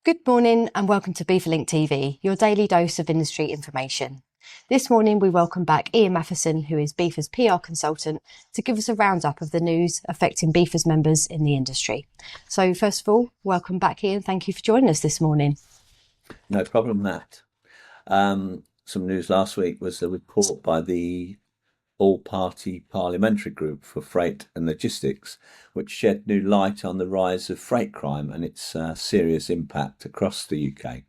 Good morning and welcome to BIFA Link TV, your daily dose of industry information. This morning we welcome back Ian Matheson, who is BIFA's PR consultant, to give us a roundup of the news affecting BIFA's members in the industry. So first of all, welcome back Ian, thank you for joining us this morning. No problem, Matt. Some news last week was a report by the All-Party Parliamentary Group for Freight and Logistics, which shed new light on the rise of freight crime and its serious impact across the UK.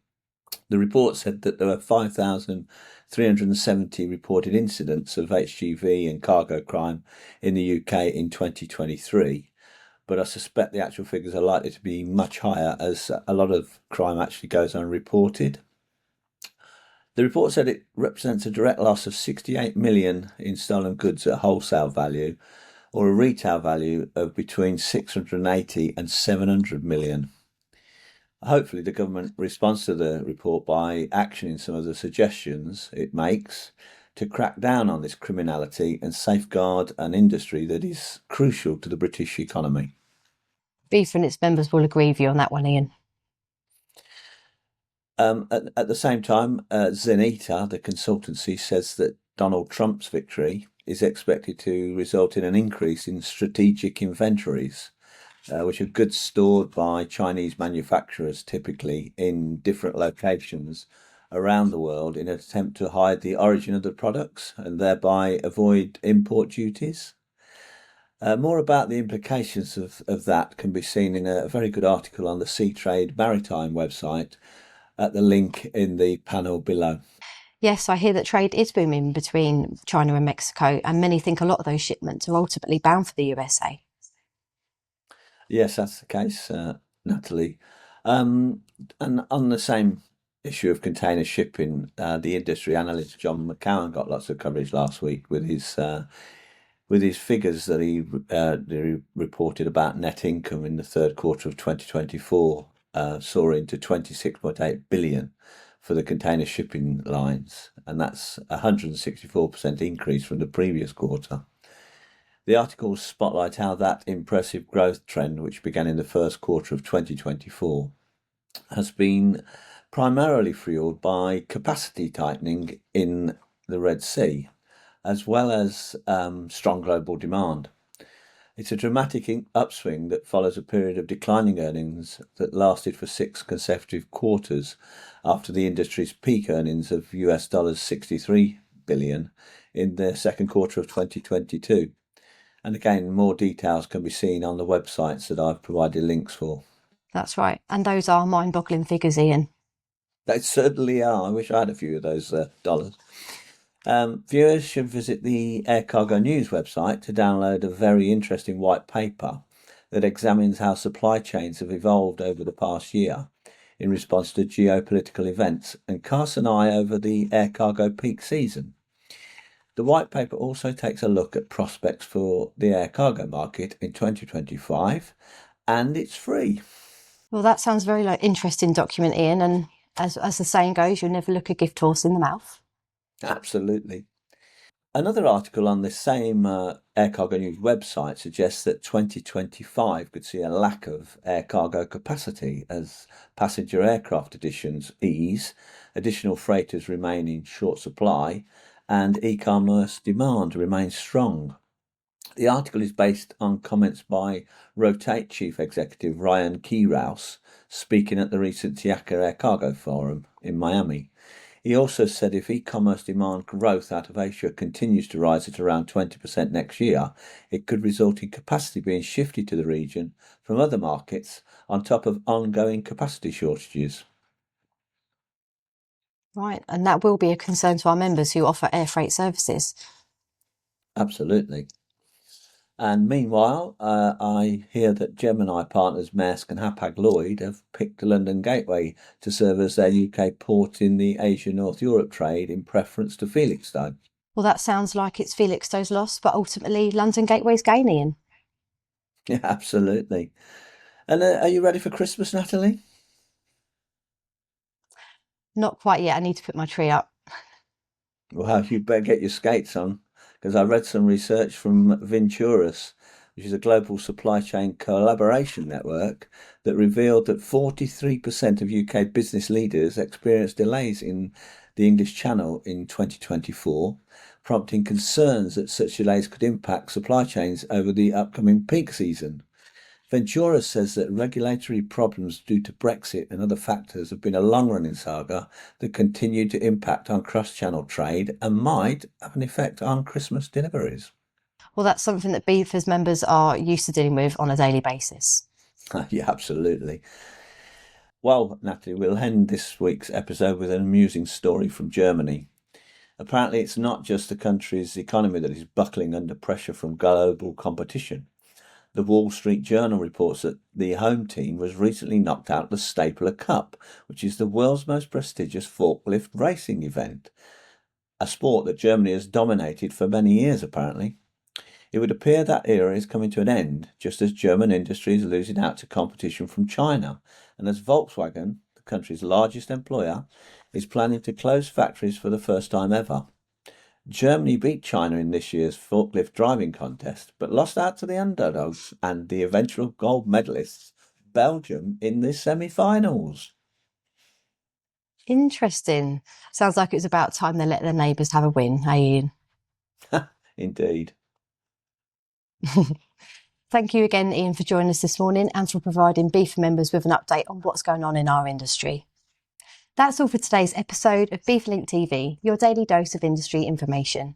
The report said that there were 5,370 reported incidents of HGV and cargo crime in the UK in 2023, but I suspect the actual figures are likely to be much higher as a lot of crime actually goes unreported. The report said it represents a direct loss of 68 million in stolen goods at wholesale value, or a retail value of between 680 and 700 million. Hopefully the government responds to the report by actioning some of the suggestions it makes to crack down on this criminality and safeguard an industry that is crucial to the British economy. BIFA and its members will agree with you on that one, Ian. At the same time, Zenita, the consultancy, says that Donald Trump's victory is expected to result in an increase in strategic inventories, which are goods stored by Chinese manufacturers, typically in different locations around the world, in an attempt to hide the origin of the products and thereby avoid import duties. More about the implications of that can be seen in a very good article on the Sea Trade Maritime website, at the link in the panel below. Yes, I hear that trade is booming between China and Mexico, and many think a lot of those shipments are ultimately bound for the USA. Yes, that's the case, Natalie. And on the same issue of container shipping, the industry analyst John McCowan got lots of coverage last week with his figures that he reported about net income in the third quarter of 2024. Soaring to 26.8 billion for the container shipping lines, and that's a 164% increase from the previous quarter. The articles spotlight how that impressive growth trend, which began in the first quarter of 2024, has been primarily fueled by capacity tightening in the Red Sea, as well as strong global demand. It's a dramatic upswing that follows a period of declining earnings that lasted for 6 consecutive quarters after the industry's peak earnings of US dollars 63 billion in the second quarter of 2022. And again, more details can be seen on the websites that I've provided links for. That's right, and those are mind-boggling figures, Ian. They certainly are. I wish I had a few of those dollars. Viewers should visit the Air Cargo News website to download a very interesting white paper that examines how supply chains have evolved over the past year in response to geopolitical events and casts an eye over the air cargo peak season. The white paper also takes a look at prospects for the air cargo market in 2025, and it's free. Well, that sounds very interesting document, Ian, and as the saying goes, you'll never look a gift horse in the mouth. Absolutely. Another article on the same Air Cargo News website suggests that 2025 could see a lack of air cargo capacity as passenger aircraft additions ease, additional freighters remain in short supply, and e-commerce demand remains strong. The article is based on comments by Rotate Chief Executive Ryan Keyrouse, speaking at the recent TIACA Air Cargo Forum in Miami. He also said if e-commerce demand growth out of Asia continues to rise at around 20% next year, it could result in capacity being shifted to the region from other markets on top of ongoing capacity shortages. Right, and that will be a concern to our members who offer air freight services. Absolutely. And meanwhile, I hear that Gemini partners Maersk and Hapag-Lloyd have picked the London Gateway to serve as their UK port in the Asia-North Europe trade in preference to Felixstowe. Well, that sounds like it's Felixstowe's loss, but ultimately London Gateway's gaining. Yeah, absolutely. And are you ready for Christmas, Natalie? Not quite yet. I need to put my tree up. Well, you better get your skates on, because I read some research from Venturus which is a global supply chain collaboration network, that revealed that 43% of UK business leaders experienced delays in the English Channel in 2024, prompting concerns that such delays could impact supply chains over the upcoming peak season. Ventura says that regulatory problems due to Brexit and other factors have been a long-running saga that continue to impact on cross-channel trade and might have an effect on Christmas deliveries. Well, that's something that BIFA's members are used to dealing with on a daily basis. Yeah, absolutely. Well, Natalie, we'll end this week's episode with an amusing story from Germany. Apparently, it's not just the country's economy that is buckling under pressure from global competition. The Wall Street Journal reports that the home team was recently knocked out the Stapler Cup, which is the world's most prestigious forklift racing event, a sport that Germany has dominated for many years, apparently. It would appear that era is coming to an end, just as German industry is losing out to competition from China, and as Volkswagen, the country's largest employer, is planning to close factories for the first time ever. Germany beat China in this year's forklift driving contest, but lost out to the underdogs and the eventual gold medalists, Belgium, in the semi-finals. Interesting. Sounds like it's about time they let their neighbours have a win, hey Ian? Indeed. Thank you again, Ian, for joining us this morning and for providing BIFA members with an update on what's going on in our industry. That's all for today's episode of BIFA Link TV, your daily dose of industry information.